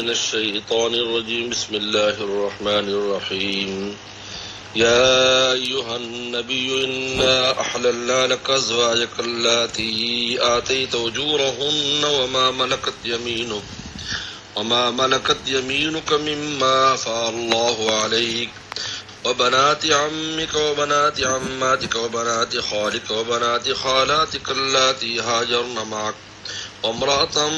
من الشيطان الرجيم بسم الله الرحمن الرحيم يا أيها النبي إنا أحللنا لك أزواجك اللاتي آتيت أجورهن وما ملكت يمينك مما أفاء الله عليك وبنات عمك وبنات عماتك وبنات خالك وبنات خالاتك اللاتي هاجرن معك وامرأة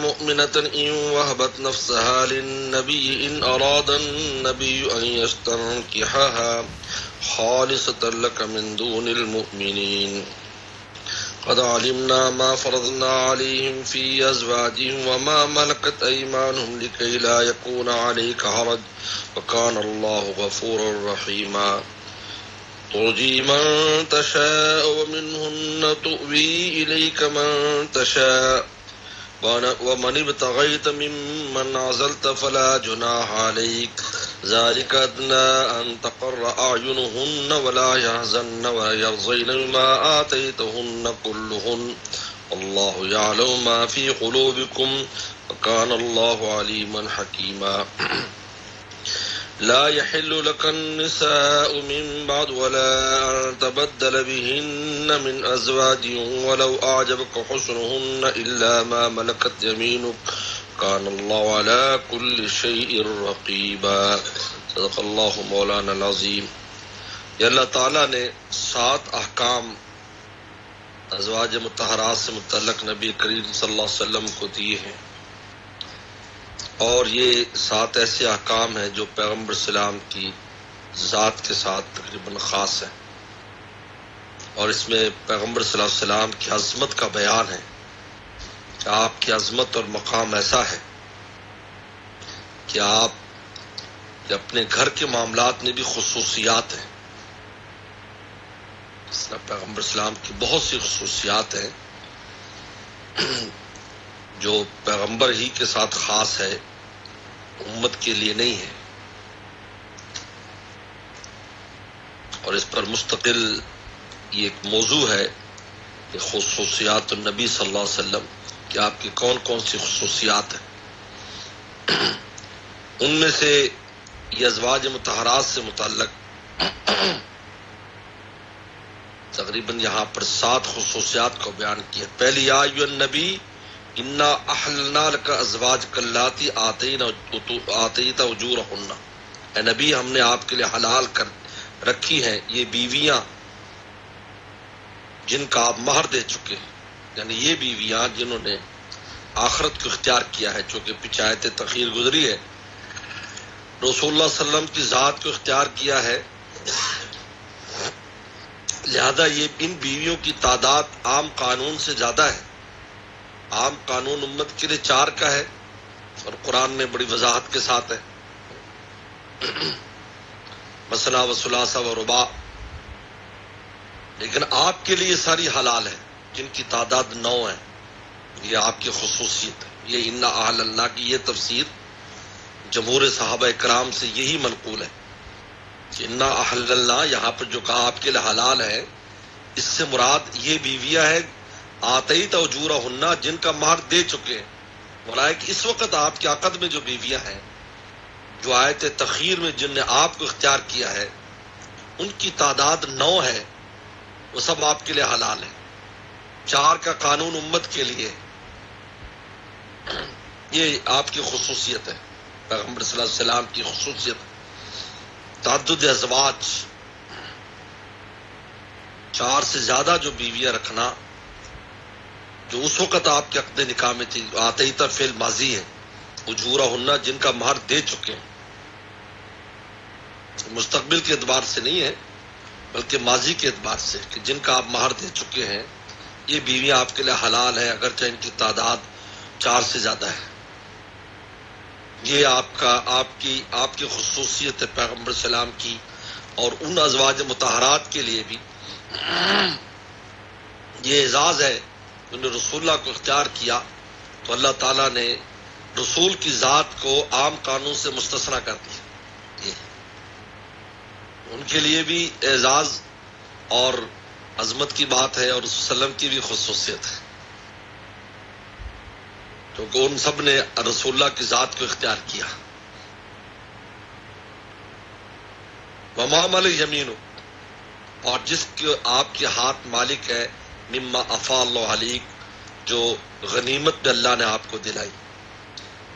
مؤمنة إن وهبت نفسها للنبي إن أراد النبي أن يستنكحها خالصة لك من دون المؤمنين قد علمنا ما فرضنا عليهم في أزواجهم وما ملكت أيمانهم لكي لا يكون عليك حرج وكان الله غفورا رحيما ترجي من تشاء ومنهن تؤوي إليك من تشاء ومن ابتغيت ممن عزلت فلا جناح عليك ذلك أدنى أن تقر أعينهن ولا يحزن ويرضين بما آتيتهن كلهن والله يعلم ما في قلوبكم وكان الله عليما حكيما لا يحل لك النساء من بعد ولا أن تبدل بهن من أزواج ولو أعجبك حسنهن إلا ما ملكت يمينك كان الله على كل شيء رقيبا صدق اللہ مولانا العظیم. یہ اللہ تعالیٰ نے 7 احکام ازواج مطہرات سے متعلق نبی کریم صلی اللہ علیہ وسلم کو دیے ہیں، اور یہ 7 ایسے احکام ہیں جو پیغمبر السلام کی ذات کے ساتھ تقریباً خاص ہیں، اور اس میں پیغمبر صلی اللہ علیہ وسلم کی عظمت کا بیان ہے کہ آپ کی عظمت اور مقام ایسا ہے کہ آپ کے اپنے گھر کے معاملات میں بھی خصوصیات ہیں. اس طرح پیغمبر السلام کی بہت سی خصوصیات ہیں جو پیغمبر ہی کے ساتھ خاص ہے، امت کے لیے نہیں ہے. اور اس پر مستقل یہ ایک موضوع ہے کہ خصوصیات النبی صلی اللہ علیہ وسلم کہ آپ کی کون کون سی خصوصیات ہیں. ان میں سے یہ ازواج مطہرات سے متعلق تقریباً یہاں پر 7 خصوصیات کو بیان کیا. پہلی یا ایھا النبی انا احللنا لک ازواجک اللاتی آتیت اجورہن، اے نبی ہم نے آپ کے لیے حلال کر رکھی ہیں یہ بیویاں جن کا آپ مہر دے چکے ہیں، یعنی یہ بیویاں جنہوں نے آخرت کو اختیار کیا ہے. چونکہ پیچھے آیت تخیر گزری ہے، رسول اللہ صلی اللہ علیہ وسلم کی ذات کو اختیار کیا ہے، لہذا یہ ان بیویوں کی تعداد عام قانون سے زیادہ ہے. عام قانون امت کے لیے 4 کا ہے، اور قرآن میں بڑی وضاحت کے ساتھ ہے مثلا و ثلاثہ و رباع. لیکن آپ کے لیے ساری حلال ہے جن کی تعداد 9 ہے. یہ آپ کی خصوصیت ہے. یہ انا احللنا کی یہ تفسیر جمہور صحابہ کرام سے یہی منقول ہے کہ انا احللنا یہاں پر جو کہا آپ کے لیے حلال ہے، اس سے مراد یہ بیویاں ہیں آتیت اجورہن جن کا مہر دے چکے ہیں. مراد کہ اس وقت آپ کے عقد میں جو بیویاں ہیں جو آیت تخیر میں جن نے آپ کو اختیار کیا ہے ان کی تعداد 9 ہے، وہ سب آپ کے لیے حلال ہے. 4 کا قانون امت کے لیے، یہ آپ کی خصوصیت ہے، پیغمبر صلی اللہ علیہ وسلم کی خصوصیت. تعدد ازواج، 4 سے زیادہ جو بیویاں رکھنا، جو اس وقت آپ کے عقد نکاح میں تھی. آتیت فعل ماضی ہے، اجورہن جن کا مہر دے چکے ہیں، مستقبل کے اعتبار سے نہیں ہے بلکہ ماضی کے اعتبار سے کہ جن کا آپ مہر دے چکے ہیں یہ بیویاں آپ کے لیے حلال ہے، اگرچہ ان کی تعداد 4 سے زیادہ ہے. یہ آپ کی خصوصیت ہے پیغمبر سلام کی. اور ان ازواج مطہرات کے لیے بھی یہ اعزاز ہے، انہوں نے رسول اللہ کو اختیار کیا تو اللہ تعالیٰ نے رسول کی ذات کو عام قانون سے مستثنیٰ کر دیا. یہ ان کے لیے بھی اعزاز اور عظمت کی بات ہے، اور رسول صلی اللہ علیہ وسلم کی بھی خصوصیت ہے. کیونکہ ان سب نے رسول اللہ کی ذات کو اختیار کیا. وما ملک یمینو، اور جس کے آپ کے ہاتھ مالک ہے، مما افا اللہ علیک، جو غنیمت میں اللہ نے آپ کو دلائی.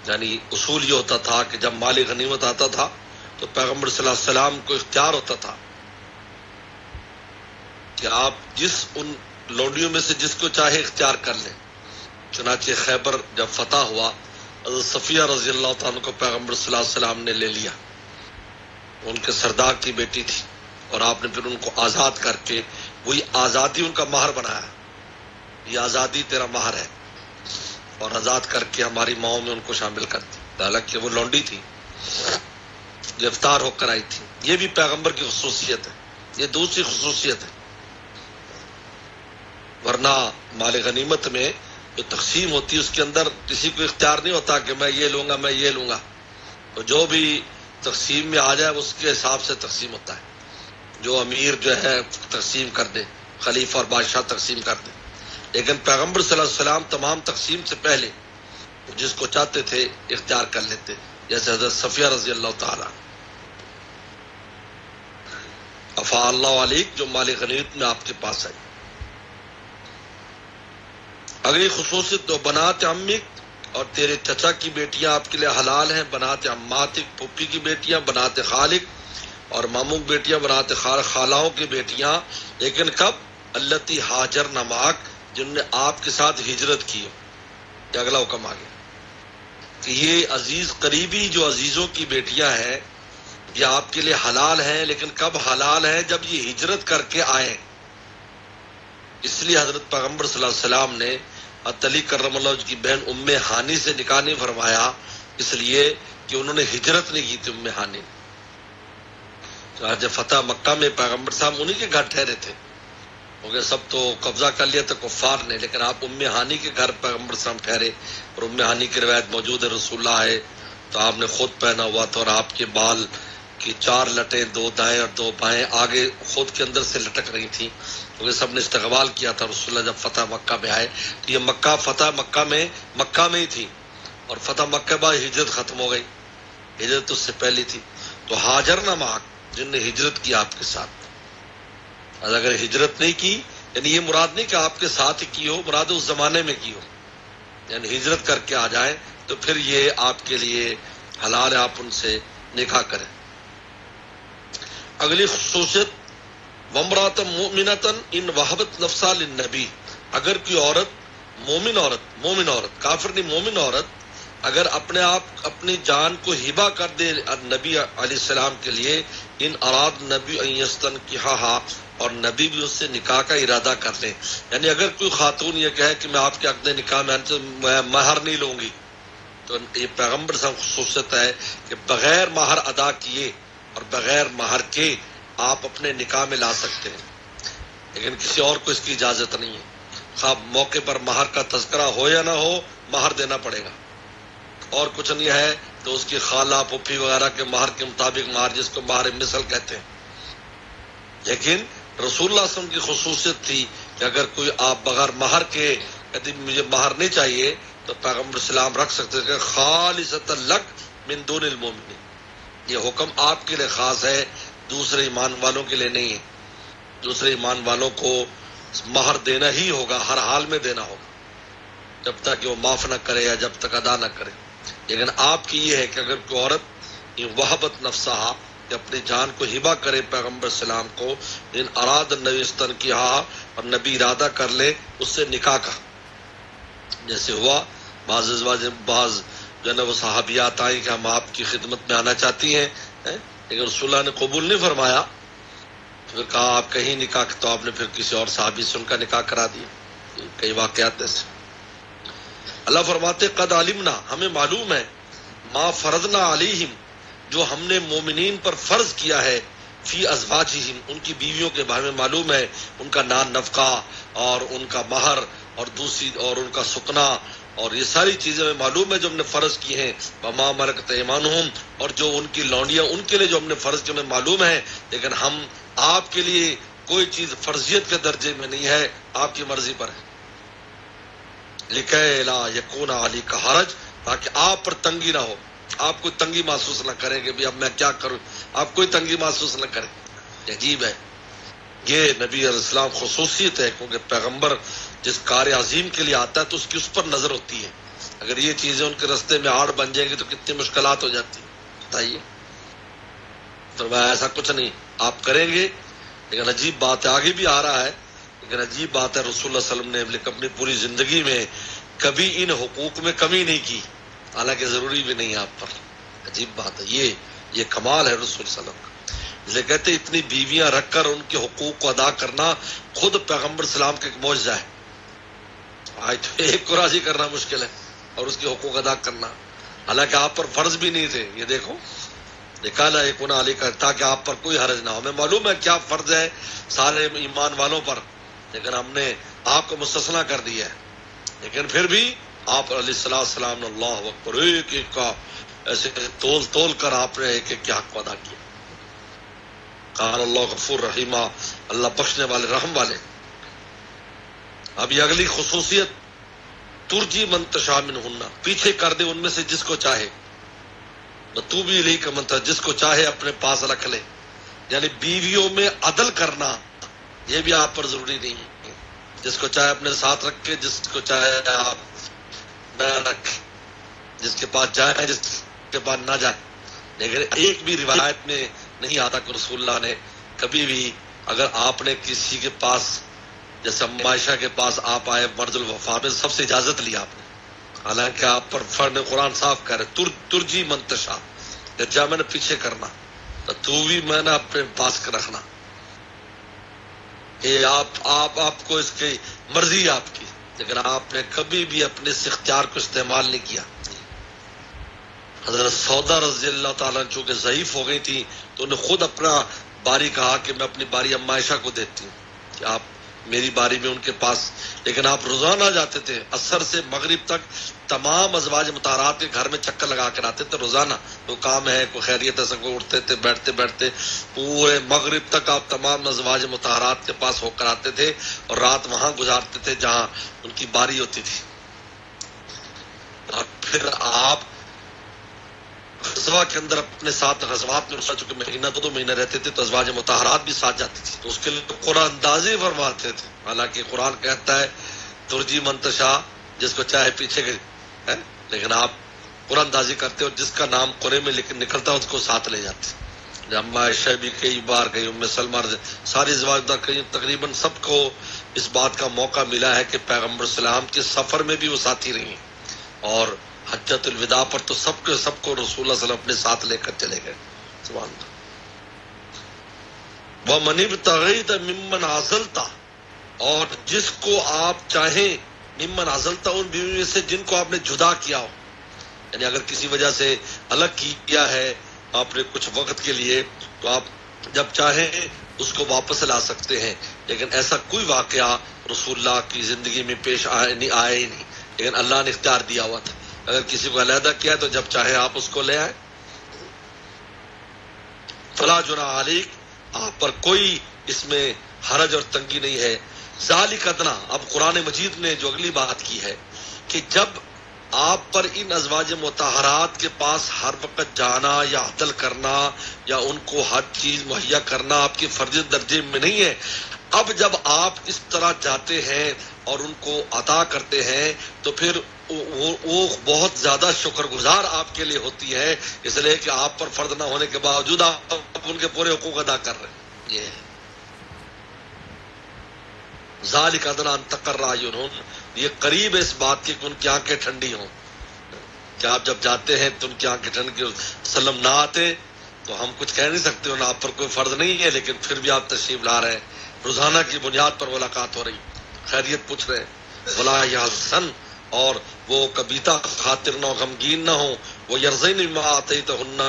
یعنی اصول یہ ہوتا تھا کہ جب مال غنیمت آتا تھا تو پیغمبر صلی اللہ علیہ وسلم کو اختیار ہوتا تھا کہ آپ جس ان لونڈیوں میں سے جس کو چاہے اختیار کر لیں. چنانچہ خیبر جب فتح ہوا، حضرت صفیہ رضی اللہ تعالیٰ کو پیغمبر صلی اللہ علیہ وسلم نے لے لیا. ان کے سردار کی بیٹی تھی اور آپ نے پھر ان کو آزاد کر کے وہی آزادی ان کا مہر بنایا. یہ آزادی تیرا مہر ہے، اور آزاد کر کے ہماری ماؤں میں ان کو شامل کر دی. حالانکہ وہ لونڈی تھی، گرفتار ہو کر آئی تھی. یہ بھی پیغمبر کی خصوصیت ہے، یہ دوسری خصوصیت ہے. ورنہ مال غنیمت میں جو تقسیم ہوتی ہے اس کے اندر کسی کو اختیار نہیں ہوتا کہ میں یہ لوں گا میں یہ لوں گا. تو جو بھی تقسیم میں آ جائے اس کے حساب سے تقسیم ہوتا ہے. جو امیر جو ہے تقسیم کر دے، خلیفہ اور بادشاہ تقسیم کر دے. لیکن پیغمبر صلی اللہ علیہ وسلم تمام تقسیم سے پہلے جس کو چاہتے تھے اختیار کر لیتے، جیسے حضرت صفیہ رضی اللہ تعالیٰ. افا اللہ علیک، جو مال غنیمت میں آپ کے پاس آئی. اگلی خصوصیت تو بنات عمک، اور تیرے چچا کی بیٹیاں آپ کے لیے حلال ہیں. بنات عماتک، پھپھی کی بیٹیاں. بنات خالق، اور ماموں کی بیٹیاں. بنات خالاؤں کی بیٹیاں. لیکن کب؟ اللتی ہاجر نماک، جن نے آپ کے ساتھ ہجرت کی ہو. یہ اگلا حکم آ گیا کہ یہ عزیز قریبی جو عزیزوں کی بیٹیاں ہیں یہ آپ کے لیے حلال ہیں. لیکن کب حلال ہیں؟ جب یہ ہجرت کر کے آئے. اس لیے حضرت پیغمبر صلی اللہ علیہ وسلم نے علی کرم اللہ کی بہن ام ہانی سے نکاح نہیں فرمایا، اس لیے کہ انہوں نے ہجرت نہیں کی تھی. ام ہانی جب فتح مکہ میں پیغمبر صاحب انہی کے گھر ٹھہرے تھے، کیونکہ سب تو قبضہ کر لیا تھا کفار نے. لیکن آپ ام ہانی کے گھر پیغمبر صاحب ٹھہرے، اور ام ہانی کی روایت موجود ہے، رسول اللہ ہے تو آپ نے خود پہنا ہوا تھا، اور آپ کے بال کی 4 لٹیں 2 دائیں اور 2 بائیں آگے خود کے اندر سے لٹک رہی تھیں، کیونکہ سب نے استقبال کیا تھا. رسول اللہ جب فتح مکہ میں آئے تو یہ فتح مکہ میں ہی تھی، اور فتح مکہ بعد ہجرت ختم ہو گئی. ہجرت اس سے پہلی تھی. تو ہاجر نماک، جن نے ہجرت کی آپ کے ساتھ. اگر ہجرت نہیں کی، یعنی یہ مراد نہیں کہ آپ کے ساتھ ہی کی ہو، مراد اس زمانے میں کی ہو، یعنی ہجرت کر کے آ جائیں تو پھر یہ آپ کے لیے حلال ہے، آپ ان سے نکاح کریں. اگلی خصوصیت ومرات مومنتن ان وہبت نفسا للنبی، اگر کوئی مومن عورت کافر نہیں، مومن عورت اگر اپنے آپ اپنی جان کو ہبہ کر دے نبی علیہ السلام کے لیے، ان اراد نبی ان یستنکحھا، اور نبی بھی اس سے نکاح کا ارادہ کر لیں. یعنی اگر کوئی خاتون یہ کہے کہ میں آپ کے عقد نکاح میں مہر نہیں لوں گی، تو یہ پیغمبر سے خصوصیت ہے کہ بغیر مہر ادا کیے اور بغیر مہر کے آپ اپنے نکاح میں لا سکتے ہیں. لیکن کسی اور کو اس کی اجازت نہیں ہے. خواب موقع پر مہر کا تذکرہ ہو یا نہ ہو، مہر دینا پڑے گا. اور کچھ نہیں ہے تو اس کی خالہ پھپھی وغیرہ کے مہر کے مطابق مہر، جس کو مہر مثل کہتے ہیں. لیکن رسول اللہ صلی اللہ علیہ وسلم کی خصوصیت تھی کہ اگر کوئی آپ بغیر مہر کے کہتے مجھے مہر نہیں چاہیے، تو پیغمبر اسلام رکھ سکتے کہ خالصۃ لک من دون المؤمنین. یہ حکم آپ کے لیے خاص ہے، دوسرے ایمان والوں کے لیے نہیں ہے. دوسرے ایمان والوں کو مہر دینا ہی ہوگا، ہر حال میں دینا ہوگا، جب تک کہ وہ معاف نہ کرے یا جب تک ادا نہ کرے. لیکن آپ کی یہ ہے کہ اگر کوئی عورت وہبت نفسہا، کہ اپنی جان کو ہبہ کرے پیغمبر السلام کو، ان اراد النبی استنکحھا، اور نبی ارادہ کر لے اس سے نکاح کا. جیسے ہوا بعض جو ہے نا وہ صحابیات آئی کہ ہم آپ کی خدمت میں آنا چاہتی ہیں، لیکن رسول اللہ نے قبول نہیں فرمایا. پھر کہا آپ کہیں نکاح، تو آپ نے پھر کسی اور صحابی سے ان کا نکاح کرا دیا. کئی واقعات ایسے. اللہ فرماتے قد علمنا، ہمیں معلوم ہے، ما فرضنا علیہم، جو ہم نے مومنین پر فرض کیا ہے، فی ازواجہم، ان کی بیویوں کے بارے میں معلوم ہے، ان کا نان نفقہ اور ان کا مہر اور دوسری اور ان کا سکنا اور یہ ساری چیزیں ہمیں معلوم ہے جو ہم نے فرض کی ہیں. وما ملکت ایمانہم، اور جو ان کی لونڈیاں ان کے لیے جو ہم نے فرض کی ہمیں معلوم ہے. لیکن ہم آپ کے لیے کوئی چیز فرضیت کے درجے میں نہیں ہے، آپ کی مرضی پر ہے. لکھے لا یکون علی کا حرج، تاکہ آپ پر تنگی نہ ہو، آپ کوئی تنگی محسوس نہ کریں کہ اب میں کیا کروں، آپ کوئی تنگی محسوس نہ کریں. عجیب ہے، یہ نبی علیہ السلام خصوصیت ہے، کیونکہ پیغمبر جس کار عظیم کے لیے آتا ہے تو اس کی اس پر نظر ہوتی ہے. اگر یہ چیزیں ان کے راستے میں آڑ بن جائیں گی تو کتنی مشکلات ہو جاتی ہیں. بتائیے، فرمایا ایسا کچھ نہیں، آپ کریں گے. لیکن عجیب بات ہے، آگے بھی آ رہا ہے، لیکن عجیب بات ہے، رسول اللہ صلی اللہ علیہ وسلم نے اپنی پوری زندگی میں کبھی ان حقوق میں کمی نہیں کی، حالانکہ ضروری بھی نہیں ہے آپ پر. عجیب بات ہے، یہ کمال ہے رسول صلی اللہ علیہ وسلم کا. اس لیے کہتے اتنی بیویاں رکھ کر ان کے حقوق کو ادا کرنا خود پیغمبر اسلام کا ایک معجزہ ہے. آج تو ایک کو راضی کرنا مشکل ہے اور اس کے حقوق ادا کرنا، حالانکہ آپ پر فرض بھی نہیں تھے. یہ دیکھو، نکالا یکون علی کا، تاکہ آپ پر کوئی حرج نہ ہو. ہمیں معلوم ہے کیا فرض ہے سارے ایمان والوں پر، لیکن ہم نے آپ کو مستثنا کر دیا ہے. لیکن پھر بھی آپ علیہ السلام نے اللہ اکبر ایک ایک کا ایسے تول کر آپ نے ایک ایک کے حق کو ادا کیا. قال اللہ غفور رحیمہ، اللہ بخشنے والے رحم والے. اب یہ اگلی خصوصیت، ترجی من تشاء منہن، پیچھے کر دے ان میں سے جس کو چاہے. تو بھی الیک کا منتر، جس کو چاہے اپنے پاس رکھ لے. یعنی بیویوں میں عدل کرنا یہ بھی آپ پر ضروری نہیں ہے. جس کو چاہے اپنے ساتھ رکھے، جس کو چاہے آپ نہ رکھے، جس کے پاس جائے جس کے پاس نہ جائے. لیکن ایک بھی روایت میں نہیں آتا کہ رسول اللہ نے کبھی بھی، اگر آپ نے کسی کے پاس، جیسے عائشہ کے پاس آپ آئے مرض الوفا میں، سب سے اجازت لی آپ نے، حالانکہ آپ پر فرد قرآن صاف کر رہے ترجی منتشا، جب میں نے پیچھے کرنا تو بھی میں نے اپنے پاس رکھنا. یہ آپ کو اس کی مرضی ہے آپ کی، لیکن آپ نے کبھی بھی اپنے اس اختیار کو استعمال نہیں کیا. حضرت سودا رضی اللہ تعالیٰ چونکہ ضعیف ہو گئی تھی تو انہیں خود اپنا باری کہا کہ میں اپنی باری اما عائشہ کو دیتی ہوں کہ آپ میری باری میں ان کے پاس. لیکن آپ روزانہ جاتے تھے، عصر سے مغرب تک تمام ازواج مطہرات کے گھر میں چکر لگا کر آتے تھے روزانہ. کوئی کام ہے، کوئی خیریت ہے، سب کو اٹھتے تھے، بیٹھتے پورے مغرب تک آپ تمام ازواج مطہرات کے پاس ہو کر آتے تھے اور رات وہاں گزارتے تھے جہاں ان کی باری ہوتی تھی. اور پھر آپ غزوہ کے اندر اپنے ساتھ غزوات میں چونکہ مہینہ دو مہینہ رہتے تھے تو ازواج مطہرات بھی ساتھ جاتی تھی، تو اس کے لیے قرآن اندازی فرماتے تھے. حالانکہ قرآن کہتا ہے ترجی منتشا، جس کو چاہے پیچھے ہے، لیکن آپ قرآن اندازی کرتے اور جس کا نام قرآن میں نکلتا ہے اس کو ساتھ لے جاتے. اما عائشہ بھی کئی بار گئی، ام سلمہ، ساری ازواج تقریباً سب کو اس بات کا موقع ملا ہے کہ پیغمبر السلام کے سفر میں بھی وہ ساتھی رہی ہیں، اور حجت الوداع پر تو سب کو رسول اللہ صلی اللہ علیہ وسلم اپنے ساتھ لے کر چلے گئے. سبحان اللہ. وَمَنِ ابْتَغَيْتَ مِمَّنْ عَزَلْتَ، اور جس کو آپ چاہیں، ممن عزلتا، ان بیوی سے جن کو آپ نے جدا کیا ہو. یعنی اگر کسی وجہ سے الگ کیا ہے آپ نے کچھ وقت کے لیے، تو آپ جب چاہیں اس کو واپس لا سکتے ہیں. لیکن ایسا کوئی واقعہ رسول اللہ کی زندگی میں پیش آیا ہی نہیں، لیکن اللہ نے اختیار دیا ہوا تھا. اگر کسی کو علیحدہ کیا تو جب چاہے آپ اس کو لے آئے. فلا جناح علیک، آپ پر کوئی اس میں حرج اور تنگی نہیں ہے. ذالک ادنیٰ، اب قرآن مجید نے جو اگلی بات کی ہے کہ جب آپ پر ان ازواج مطہرات کے پاس ہر وقت جانا یا عدل کرنا یا ان کو ہر چیز مہیا کرنا آپ کے فرض درجے میں نہیں ہے، اب جب آپ اس طرح جاتے ہیں اور ان کو عطا کرتے ہیں تو پھر وہ بہت زیادہ شکر گزار آپ کے لیے ہوتی ہے، اس لیے کہ آپ پر فرض نہ ہونے کے باوجود آپ ان کے پورے حقوق ادا کر رہے ہیں. یہ ذالک ادنیٰ ان تقر اعینہن، یہ قریب ہے اس بات کی کہ ان کی آنکھیں ٹھنڈی ہوں. کہ آپ جب جاتے ہیں تو ان کی آنکھیں ٹھنڈی، وسلم نہ آتے تو ہم کچھ کہہ نہیں سکتے، ان آپ پر کوئی فرض نہیں ہے، لیکن پھر بھی آپ تشریف لا رہے ہیں، روزانہ کی بنیاد پر ملاقات ہو رہی، خیریت پوچھ رہے ہیں. ولا یحزن، اور وہ کبیتا خاطر نہ، غمگین نہ ہو. وہ یرضین بما آتیتہن،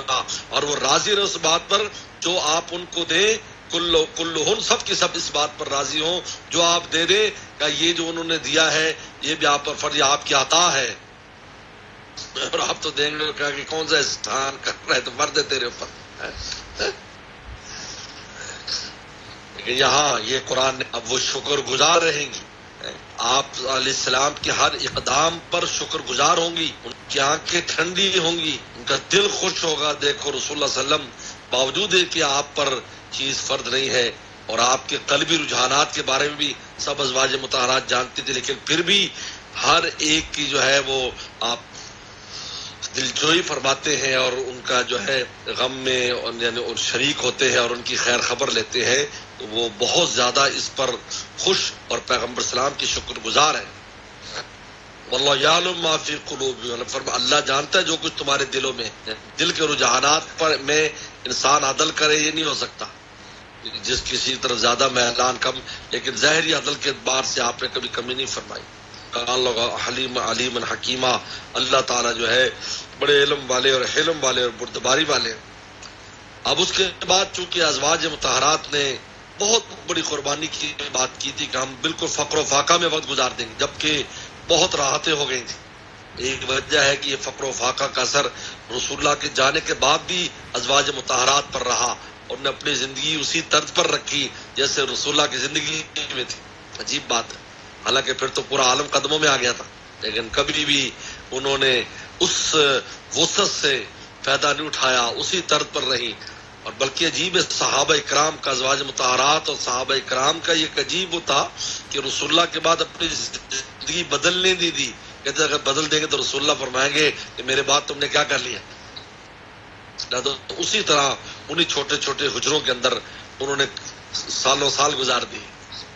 اور وہ راضی رہے اس بات پر جو آپ ان کو دیں. کلہن، سب کی سب اس بات پر راضی ہوں جو آپ دے دیں کہ یہ جو انہوں نے دیا ہے یہ بھی آپ پر فرض، آپ کی عطا ہے. اور آپ تو دیں گے کہ کون سا استحان کر رہے تو فرض ہے تیرے اوپر. لیکن یہاں یہ قرآن نے اب وہ شکر گزار رہیں گی. آپ علیہ السلام کے ہر اقدام پر شکر گزار ہوں گی، ان کی آنکھیں ٹھنڈی ہوں گی، ان کا دل خوش ہوگا. دیکھو رسول اللہ صلی اللہ علیہ وسلم باوجود ہے کہ آپ پر چیز فرض نہیں ہے اور آپ کے قلبی رجحانات کے بارے میں بھی سب ازواج مطہرات جانتی تھی، لیکن پھر بھی ہر ایک کی جو ہے وہ آپ دلجوئی فرماتے ہیں اور ان کا جو ہے غم میں یعنی شریک ہوتے ہیں اور ان کی خیر خبر لیتے ہیں. تو وہ بہت زیادہ اس پر خوش اور پیغمبر اسلام کی شکر گزار ہیں. واللہ یعلم ما فی قلوبکم، اللہ جانتا ہے جو کچھ تمہارے دلوں میں ہے. دل کے رجحانات پر میں انسان عدل کرے یہ نہیں ہو سکتا، جس کسی طرف زیادہ میلان کم، لیکن ظاہری عدل کے اعتبار سے آپ نے کبھی کمی نہیں فرمائی. اللہ حلیم علیم حکیمہ، اللہ تعالیٰ جو ہے بڑے علم والے اور حلم والے اور بردباری والے ہیں. اب اس کے بعد چونکہ ازواج مطہرات نے بہت بڑی قربانی کی بات کی تھی کہ ہم بالکل فقر و فاقہ میں وقت گزار دیں گے، جبکہ بہت راحتیں ہو گئی تھیں. ایک وجہ ہے کہ یہ فقر و فاقہ کا اثر رسول اللہ کے جانے کے بعد بھی ازواج مطہرات پر رہا اور نے اپنی زندگی اسی طرز پر رکھی جیسے رسول اللہ کی زندگی میں تھی. عجیب بات ہے، حالانکہ پھر تو پورا عالم قدموں میں آ گیا تھا، لیکن کبھی بھی انہوں نے اس وسعت سے فائدہ نہیں اٹھایا، اسی طرز پر رہی. اور بلکہ عجیب ہے صحابہ اکرام کا، ازواج مطہرات اور صحابہ اکرام کا یہ عجیب تھا کہ رسول اللہ کے بعد اپنی زندگی بدلنے دی تھی. کہتے اگر بدل دیں گے تو رسول اللہ فرمائیں گے کہ میرے بعد تم نے کیا کر لیا. تو اسی طرح انہی چھوٹے چھوٹے حجروں کے اندر انہوں نے سالوں سال گزار دی.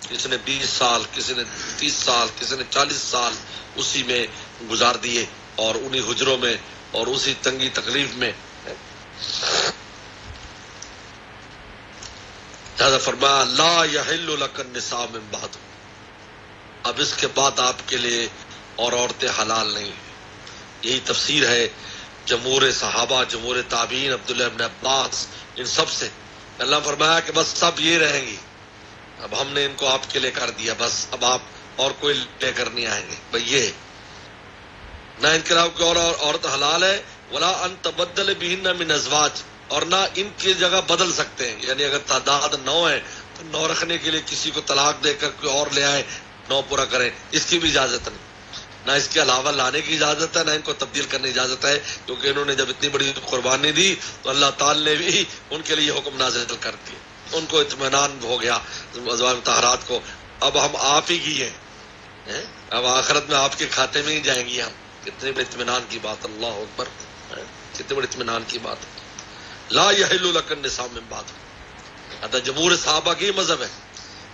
کسی نے 20 سال، کسی نے 30 سال، کسی نے 40 سال اسی میں گزار دیے اور انہی حجروں میں اور اسی تنگی تکلیف میں. لہذا فرمایا لا یحل لک النساء من بعد، اب اس کے بعد آپ کے لیے اور عورتیں حلال نہیں ہیں. یہی تفسیر ہے جمہور صحابہ، جمہور تابعین، عبداللہ ابن عباس، ان سب سے. اللہ فرمایا کہ بس سب یہ رہیں گی، اب ہم نے ان کو آپ کے لیے کر دیا، بس اب آپ اور کوئی لے کر نہیں آئیں گے. بھئی یہ نہ ان کے علاوہ کوئی اور عورت حلال ہے. ولا ان تبدل بہن من ازواج، اور نہ ان کی جگہ بدل سکتے ہیں. یعنی اگر تعداد 9 ہے تو 9 رکھنے کے لیے کسی کو طلاق دے کر کوئی اور لے آئے 9 پورا کریں، اس کی بھی اجازت نہیں. نہ اس کے علاوہ لانے کی اجازت ہے، نہ ان کو تبدیل کرنے کی اجازت ہے، کیونکہ انہوں نے جب اتنی بڑی قربانی دی تو اللہ تعالی نے بھی ان کے لیے یہ حکم نازل کر دیا. ان کو اطمینان ہو گیا ازواج مطہرات کو، اب ہم آپ ہی کی ہیں، اب آخرت میں آپ کے کھاتے میں ہی جائیں گی ہم. کتنے بڑے اطمینان کی بات، اللہ اکبر، کتنے بڑے اطمینان کی بات. لا یحل لک النساء من بعد، ادا جمہور صحابہ کی مذہب ہے.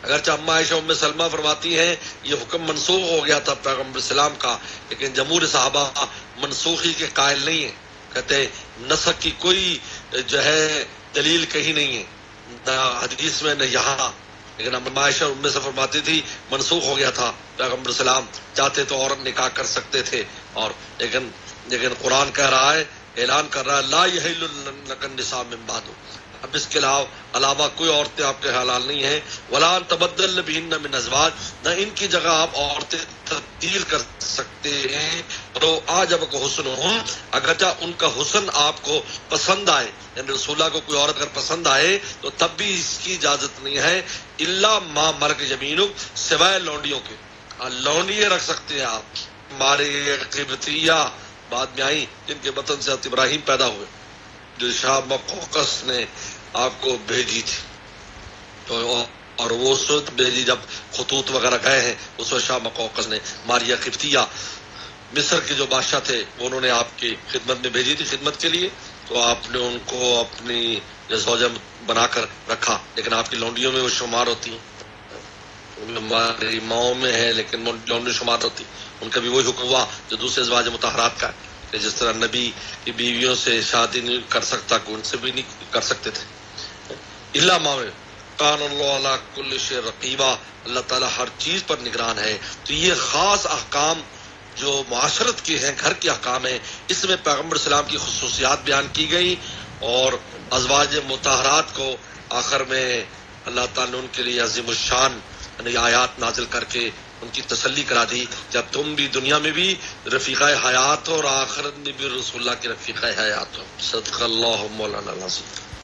اگرچہ اما عائشہ ام سلمہ فرماتی ہیں یہ حکم منسوخ ہو گیا تھا پیغمبر اسلام کا، لیکن جمہور صحابہ منسوخی کے قائل نہیں ہیں. کہتے ہیں نسخ کی کوئی جو ہے دلیل کہیں نہیں ہے، نہ حدیث میں نہ یہاں. لیکن اما عائشہ ام سے فرماتی تھی منسوخ ہو گیا تھا، پیغمبر اسلام چاہتے تو اور نکاح کر سکتے تھے، اور لیکن قرآن کہہ رہا ہے، اعلان کر رہا ہے لا یحل لک النساء من بعد، اب اس کے علاوہ کوئی عورتیں آپ کے حلال نہیں ہیں. ولا تبدل بہن من ازواج، نہ ان کی جگہ آپ عورتیں تبدیل کر سکتے ہیں. تو آج اب کو حسن ہوں، اگرچہ ان کا حسن آپ کو پسند آئے، یعنی رسول اللہ کو کوئی عورت اگر پسند آئے تو تب بھی اس کی اجازت نہیں ہے. الا ما ملک یمینک، سوائے لونڈیوں کے. لونڈیے رکھ سکتے ہیں آپ. ہمارے قبطیہ بعد میں آئی جن کے وطن سے حضرت ابراہیم پیدا ہوئے، جو شاہ مقوقس نے آپ کو بھیجی تھی، تو اور وہ صورت بھیجی جب خطوط وغیرہ گئے ہیں، اس وقت شاہ مقوقس نے ماریہ قبطیہ مصر کے جو بادشاہ تھے انہوں نے آپ کی خدمت میں بھیجی تھی خدمت کے لیے. تو آپ نے ان کو اپنی زوجہ بنا کر رکھا، لیکن آپ کی لونڈیوں میں وہ شمار ہوتی ہیں. ہماری ماؤں میں ہے لیکن لونڈی شمار ہوتی. ان کا بھی وہی حکم ہوا جو دوسرے ازواج مطہرات کا، کہ جس طرح نبی کی بیویوں سے شادی نہیں کر سکتا کہ ان سے بھی نہیں کر سکتے تھے. الا ما کان اللہ علی کل شیء رقیبا، اللہ تعالیٰ ہر چیز پر نگران ہے. تو یہ خاص احکام جو معاشرت کے ہیں، گھر کے احکام ہیں، اس میں پیغمبر اسلام کی خصوصیات بیان کی گئی، اور ازواج مطہرات کو آخر میں اللہ تعالیٰ نے ان کے لیے عظیم الشان آیات نازل کر کے ان کی تسلی کرا دی، جب تم بھی دنیا میں بھی رفیقہ حیات ہو اور آخرت میں بھی رسول اللہ کے رفیقہ حیات ہو. صدق اللہ مولانا العظیم.